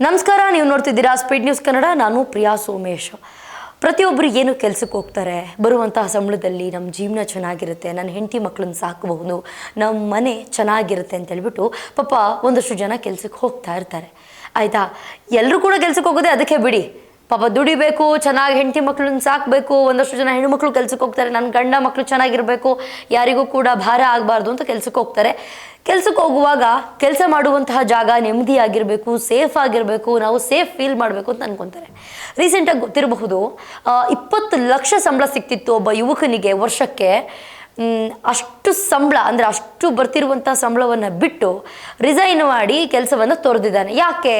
ನಮಸ್ಕಾರ, ನೀವು ನೋಡ್ತಿದ್ದೀರಾ ಸ್ಪೀಡ್ ನ್ಯೂಸ್ ಕನ್ನಡ. ನಾನು ಪ್ರಿಯಾ ಸೋಮೇಶ್. ಪ್ರತಿಯೊಬ್ಬರು ಏನು ಕೆಲಸಕ್ಕೆ ಹೋಗ್ತಾರೆ, ಬರುವಂತಹ ಸಂಬಳದಲ್ಲಿ ನಮ್ಮ ಜೀವನ ಚೆನ್ನಾಗಿರುತ್ತೆ, ನನ್ನ ಹೆಂಡತಿ ಮಕ್ಕಳನ್ನ ಸಾಕಬಹುದು, ನಮ್ಮ ಮನೆ ಚೆನ್ನಾಗಿರುತ್ತೆ ಅಂತ ಹೇಳ್ಬಿಟ್ಟು ಪಾಪ ಒಂದಷ್ಟು ಜನ ಕೆಲಸಕ್ಕೆ ಹೋಗ್ತಾ ಇರ್ತಾರೆ. ಆಯಿತಾ, ಎಲ್ಲರೂ ಕೂಡ ಕೆಲಸಕ್ಕೆ ಹೋಗೋದೇ ಅದಕ್ಕೆ ಬಿಡಿ. ಪಾಪ ದುಡಿಬೇಕು, ಚೆನ್ನಾಗಿ ಹೆಂಡತಿ ಮಕ್ಕಳನ್ನ ಸಾಕಬೇಕು. ಒಂದಷ್ಟು ಜನ ಹೆಣ್ಣುಮಕ್ಳು ಕೆಲಸಕ್ಕೆ ಹೋಗ್ತಾರೆ, ನನ್ನ ಗಂಡ ಮಕ್ಕಳು ಚೆನ್ನಾಗಿರಬೇಕು, ಯಾರಿಗೂ ಕೂಡ ಭಾರ ಆಗಬಾರ್ದು ಅಂತ ಕೆಲಸಕ್ಕೆ ಹೋಗ್ತಾರೆ. ಕೆಲಸಕ್ಕೆ ಹೋಗುವಾಗ ಕೆಲಸ ಮಾಡುವಂತಹ ಜಾಗ ನೆಮ್ಮದಿಯಾಗಿರಬೇಕು, ಸೇಫ್ ಆಗಿರಬೇಕು, ನಾವು ಸೇಫ್ ಫೀಲ್ ಮಾಡಬೇಕು ಅಂತ ಅನ್ಕೊತಾರೆ. ರೀಸೆಂಟಾಗಿ ಗೊತ್ತಿರಬಹುದು, 20 ಲಕ್ಷ ಸಂಬಳ ಸಿಗ್ತಿತ್ತು ಒಬ್ಬ ಯುವಕನಿಗೆ ವರ್ಷಕ್ಕೆ. ಅಷ್ಟು ಸಂಬಳ ಅಂದರೆ ಅಷ್ಟು ಬರ್ತಿರುವಂಥ ಸಂಬಳವನ್ನು ಬಿಟ್ಟು ರಿಸೈನ್ ಮಾಡಿ ಕೆಲಸವನ್ನು ತೊರೆದಿದ್ದಾನೆ. ಯಾಕೆ?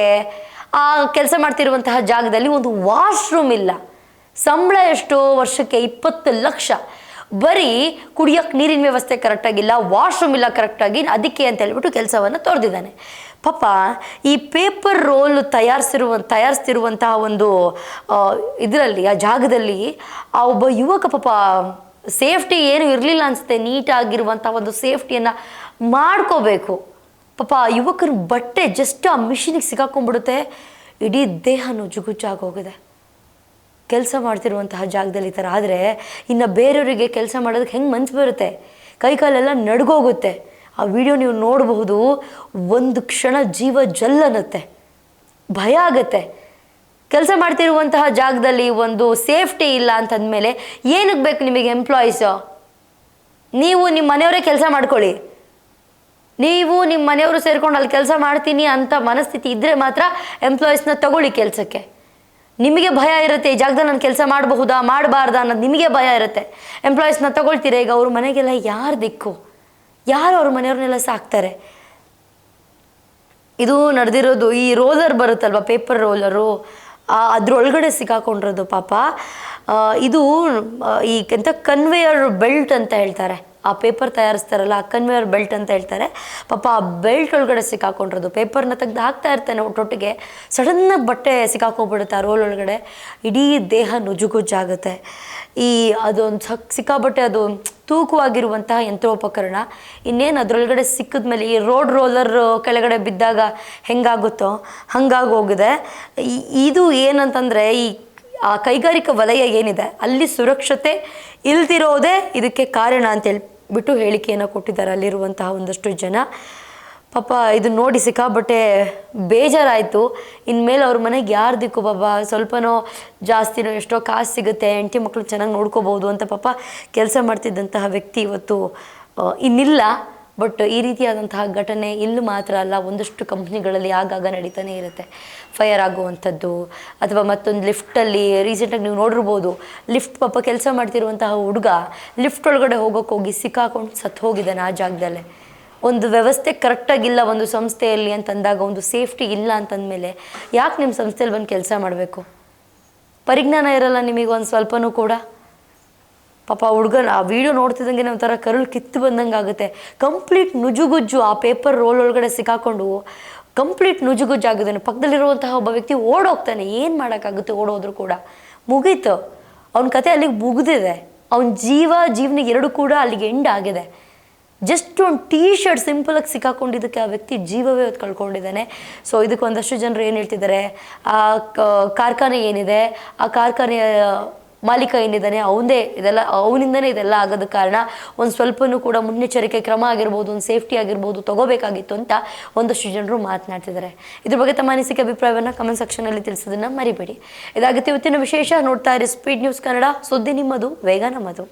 ಆ ಕೆಲಸ ಮಾಡ್ತಿರುವಂತಹ ಜಾಗದಲ್ಲಿ ಒಂದು ವಾಶ್ರೂಮ್ ಇಲ್ಲ. ಸಂಬಳ ಎಷ್ಟು? ವರ್ಷಕ್ಕೆ 20 ಲಕ್ಷ. ಬರೀ ಕುಡಿಯೋಕ್ಕೆ ನೀರಿನ ವ್ಯವಸ್ಥೆ ಕರೆಕ್ಟಾಗಿಲ್ಲ, ವಾಶ್ರೂಮ್ ಇಲ್ಲ ಕರೆಕ್ಟಾಗಿ, ಅದಕ್ಕೆ ಅಂತ ಹೇಳ್ಬಿಟ್ಟು ಕೆಲಸವನ್ನು ತೊರೆದಿದ್ದಾನೆ. ಪಾಪ ಈ ಪೇಪರ್ ರೋಲ್ ತಯಾರಿಸ್ತಿರುವಂತಹ ಒಂದು ಇದರಲ್ಲಿ, ಆ ಜಾಗದಲ್ಲಿ ಆ ಒಬ್ಬ ಯುವಕ ಪಾಪ ಸೇಫ್ಟಿ ಏನು ಇರಲಿಲ್ಲ ಅನಿಸುತ್ತೆ. ನೀಟಾಗಿರುವಂಥ ಒಂದು ಸೇಫ್ಟಿಯನ್ನು ಮಾಡ್ಕೋಬೇಕು. ಪಾಪ ಆ ಯುವಕನ ಬಟ್ಟೆ ಜಸ್ಟ್ ಆ ಮಿಷಿನಿಗೆ ಸಿಗಾಕೊಂಡ್ಬಿಡುತ್ತೆ, ಇಡೀ ದೇಹ ನುಜ್ಜುಗುಜ್ಜಾಗೋಗಿದೆ. ಕೆಲಸ ಮಾಡ್ತಿರುವಂತಹ ಜಾಗದಲ್ಲಿ ಈ ಥರ ಆದರೆ ಇನ್ನು ಬೇರೆಯವರಿಗೆ ಕೆಲಸ ಮಾಡೋದಕ್ಕೆ ಹೆಂಗೆ ಮನ್ಸು ಬರುತ್ತೆ? ಕೈಕಾಲೆಲ್ಲ ನಡ್ಗೋಗುತ್ತೆ. ಆ ವಿಡಿಯೋ ನೀವು ನೋಡಬಹುದು. ಒಂದು ಕ್ಷಣ ಜೀವ ಜಲ್ ಅನ್ನತ್ತೆ, ಭಯ ಆಗುತ್ತೆ. ಕೆಲಸ ಮಾಡ್ತಿರುವಂತಹ ಜಾಗದಲ್ಲಿ ಒಂದು ಸೇಫ್ಟಿ ಇಲ್ಲ ಅಂತಂದಮೇಲೆ ಏನಕ್ಕೆ ಬೇಕು ನಿಮಗೆ ಎಂಪ್ಲಾಯೀಸು? ನೀವು ನಿಮ್ಮ ಮನೆಯವರೇ ಕೆಲಸ ಮಾಡ್ಕೊಳ್ಳಿ. ನೀವು ನಿಮ್ಮ ಮನೆಯವರು ಸೇರ್ಕೊಂಡು ಅಲ್ಲಿ ಕೆಲಸ ಮಾಡ್ತೀನಿ ಅಂತ ಮನಸ್ಥಿತಿ ಇದ್ದರೆ ಮಾತ್ರ ಎಂಪ್ಲಾಯೀಸ್ನ ತಗೊಳ್ಳಿ ಕೆಲಸಕ್ಕೆ. ನಿಮಗೆ ಭಯ ಇರುತ್ತೆ, ಈ ಜಾಗದಲ್ಲಿ ನಾನು ಕೆಲಸ ಮಾಡಬಹುದಾ ಮಾಡಬಾರ್ದಾ ಅನ್ನೋದು ನಿಮಗೆ ಭಯ ಇರುತ್ತೆ. ಎಂಪ್ಲಾಯೀಸ್ನ ತಗೊಳ್ತೀರಾ? ಈಗ ಅವ್ರ ಮನೆಗೆಲ್ಲ ಯಾರು ದಿಕ್ಕು? ಯಾರು ಅವ್ರ ಮನೆಯವ್ರನ್ನೆಲ್ಲ ಸಾಕ್ತಾರೆ? ಇದು ನಡೆದಿರೋದು. ಈ ರೋಲರ್ ಬರುತ್ತಲ್ವ, ಪೇಪರ್ ರೋಲರು, ಅದ್ರೊಳಗಡೆ ಸಿಕ್ಕಾಕೊಂಡಿರೋದು ಪಾಪ. ಇದು ಈ ಎಂಥ ಕನ್ವೇಯರ್ ಬೆಲ್ಟ್ ಅಂತ ಹೇಳ್ತಾರೆ, ಆ ಪೇಪರ್ ತಯಾರಿಸ್ತಾರಲ್ಲ, ಆ ಕನ್ವೇಯರ್ ಬೆಲ್ಟ್ ಅಂತ ಹೇಳ್ತಾರೆ. ಪಾಪ ಆ ಬೆಲ್ಟ್ ಒಳಗಡೆ ಸಿಕ್ಕಾಕೊಂಡಿರೋದು. ಪೇಪರ್ನ ತೆಗೆದು ಹಾಕ್ತಾ ಇರ್ತಾನೆ ಒಟ್ಟೊಟ್ಟಿಗೆ, ಸಡನ್ನಾಗಿ ಬಟ್ಟೆ ಸಿಕ್ಕಾಕೊಂಡ್ಬಿಡುತ್ತೆ ಆ ರೋಲ್ ಒಳಗಡೆ. ಇಡೀ ದೇಹ ನುಜುಗುಜ್ಜಾಗುತ್ತೆ. ಅದೊಂದು ಸಿಕ್ಕಾಬಟ್ಟೆ ಅದು ತೂಕವಾಗಿರುವಂತಹ ಯಂತ್ರೋಪಕರಣ. ಇನ್ನೇನು ಅದರೊಳಗಡೆ ಸಿಕ್ಕಿದ ಮೇಲೆ ಈ ರೋಲರ್ ಕೆಳಗಡೆ ಬಿದ್ದಾಗ ಹೆಂಗಾಗುತ್ತೋ ಹಂಗಾಗಿ ಹೋಗಿದೆ. ಇದು ಏನಂತಂದರೆ, ಆ ಕೈಗಾರಿಕಾ ವಲಯ ಏನಿದೆ ಅಲ್ಲಿ ಸುರಕ್ಷತೆ ಇಲ್ದಿರೋದೇ ಇದಕ್ಕೆ ಕಾರಣ ಅಂತೇಳ್ಬಿಟ್ಟು ಹೇಳಿಕೆಯನ್ನು ಕೊಟ್ಟಿದ್ದಾರೆ ಅಲ್ಲಿರುವಂತಹ ಒಂದಷ್ಟು ಜನ. ಪಾಪ ಇದು ನೋಡಿ ಸಿಕ್ಕಾಬಟ್ಟೆ ಬೇಜಾರಾಯಿತು. ಇನ್ಮೇಲೆ ಅವ್ರ ಮನೆಗೆ ಯಾರು ದಿಕ್ಕು ಬಾಬಾ? ಸ್ವಲ್ಪನೋ ಜಾಸ್ತಿನೋ ಎಷ್ಟೋ ಕಾಸು ಸಿಗುತ್ತೆ, ಹೆಂಡತಿ ಮಕ್ಕಳು ಚೆನ್ನಾಗಿ ನೋಡ್ಕೋಬೋದು ಅಂತ ಪಾಪ ಕೆಲಸ ಮಾಡ್ತಿದ್ದಂತಹ ವ್ಯಕ್ತಿ ಇವತ್ತು ಇನ್ನಿಲ್ಲ. ಬಟ್ ಈ ರೀತಿಯಾದಂತಹ ಘಟನೆ ಇಲ್ಲಿ ಮಾತ್ರ ಅಲ್ಲ, ಒಂದಷ್ಟು ಕಂಪ್ನಿಗಳಲ್ಲಿ ಆಗಾಗ ನಡೀತಾನೆ ಇರುತ್ತೆ. ಫೈರ್ ಆಗುವಂಥದ್ದು, ಅಥವಾ ಮತ್ತೊಂದು ಲಿಫ್ಟಲ್ಲಿ ರೀಸೆಂಟಾಗಿ ನೀವು ನೋಡಿರ್ಬೋದು, ಲಿಫ್ಟ್ ಪಾಪ ಕೆಲಸ ಮಾಡ್ತಿರುವಂತಹ ಹುಡುಗ ಲಿಫ್ಟ್ ಒಳಗಡೆ ಹೋಗಿ ಸಿಕ್ಕಾಕೊಂಡು ಸತ್ತು ಹೋಗಿದ್ದಾನೆ ಆ ಜಾಗದಲ್ಲೇ. ಒಂದು ವ್ಯವಸ್ಥೆ ಕರೆಕ್ಟಾಗಿಲ್ಲ ಒಂದು ಸಂಸ್ಥೆಯಲ್ಲಿ ಅಂತಂದಾಗ, ಒಂದು ಸೇಫ್ಟಿ ಇಲ್ಲ ಅಂತಂದಮೇಲೆ ಯಾಕೆ ನಿಮ್ಮ ಸಂಸ್ಥೆಯಲ್ಲಿ ಬಂದು ಕೆಲಸ ಮಾಡಬೇಕು? ಪರಿಜ್ಞಾನ ಇರಲ್ಲ ನಿಮಗೆ ಒಂದು ಸ್ವಲ್ಪನೂ ಕೂಡ? ಪಾಪ ಹುಡುಗನ ಆ ವಿಡಿಯೋ ನೋಡ್ತಿದ್ದಂಗೆ ಒಂಥರ ಕರುಳು ಕಿತ್ತು ಬಂದಂಗೆ ಆಗುತ್ತೆ. ಕಂಪ್ಲೀಟ್ ನುಜುಗುಜ್ಜು, ಆ ಪೇಪರ್ ರೋಲ್ ಒಳಗಡೆ ಸಿಕ್ಕಾಕೊಂಡು ಕಂಪ್ಲೀಟ್ ನುಜುಗುಜ್ಜಾಗಿದ್ದಾನೆ. ಪಕ್ಕದಲ್ಲಿರುವಂತಹ ಒಬ್ಬ ವ್ಯಕ್ತಿ ಓಡೋಗ್ತಾನೆ. ಏನು ಮಾಡೋಕ್ಕಾಗುತ್ತೆ? ಓಡೋದ್ರು ಕೂಡ ಮುಗೀತು, ಅವನ ಕತೆ ಅಲ್ಲಿಗೆ ಮುಗಿದಿದೆ. ಅವನ ಜೀವನಿಗೆ ಎರಡು ಕೂಡ ಅಲ್ಲಿಗೆ ಎಂಡ್ ಆಗಿದೆ. ಜಸ್ಟ್ ಒಂದು ಟೀ ಶರ್ಟ್ ಸಿಂಪಲಾಗಿ ಸಿಕ್ಕಾಕೊಂಡಿದ್ದಕ್ಕೆ ಆ ವ್ಯಕ್ತಿ ಜೀವವೇ ಹೊತ್ತು ಕಳ್ಕೊಂಡಿದ್ದಾನೆ. ಸೊ ಇದಕ್ಕೆ ಒಂದಷ್ಟು ಜನರು ಏನು ಹೇಳ್ತಿದ್ದಾರೆ, ಆ ಕಾರ್ಖಾನೆ ಏನಿದೆ, ಆ ಕಾರ್ಖಾನೆಯ ಮಾಲೀಕ ಏನಿದ್ದಾನೆ ಅವನಿಂದನೇ ಇದೆಲ್ಲ ಆಗೋದಕ್ಕೆ ಕಾರಣ. ಒಂದು ಸ್ವಲ್ಪನೂ ಕೂಡ ಮುನ್ನೆಚ್ಚರಿಕೆ ಕ್ರಮ ಆಗಿರ್ಬೋದು, ಒಂದು ಸೇಫ್ಟಿ ಆಗಿರ್ಬೋದು ತಗೋಬೇಕಾಗಿತ್ತು ಅಂತ ಒಂದಷ್ಟು ಜನರು ಮಾತನಾಡ್ತಿದ್ದಾರೆ. ಇದ್ರ ಬಗ್ಗೆ ತಮ್ಮ ಅನಿಸಿಕೆ ಅಭಿಪ್ರಾಯವನ್ನು ಕಮೆಂಟ್ ಸೆಕ್ಷನಲ್ಲಿ ತಿಳಿಸೋದನ್ನು ಮರಿಬೇಡಿ. ಇದಾಗುತ್ತೆ ಇವತ್ತಿನ ವಿಶೇಷ. ನೋಡ್ತಾ ಇರಿ ಸ್ಪೀಡ್ ನ್ಯೂಸ್ ಕನ್ನಡ. ಸುದ್ದಿ ನಿಮ್ಮದು, ವೇಗ ನಮ್ಮದು.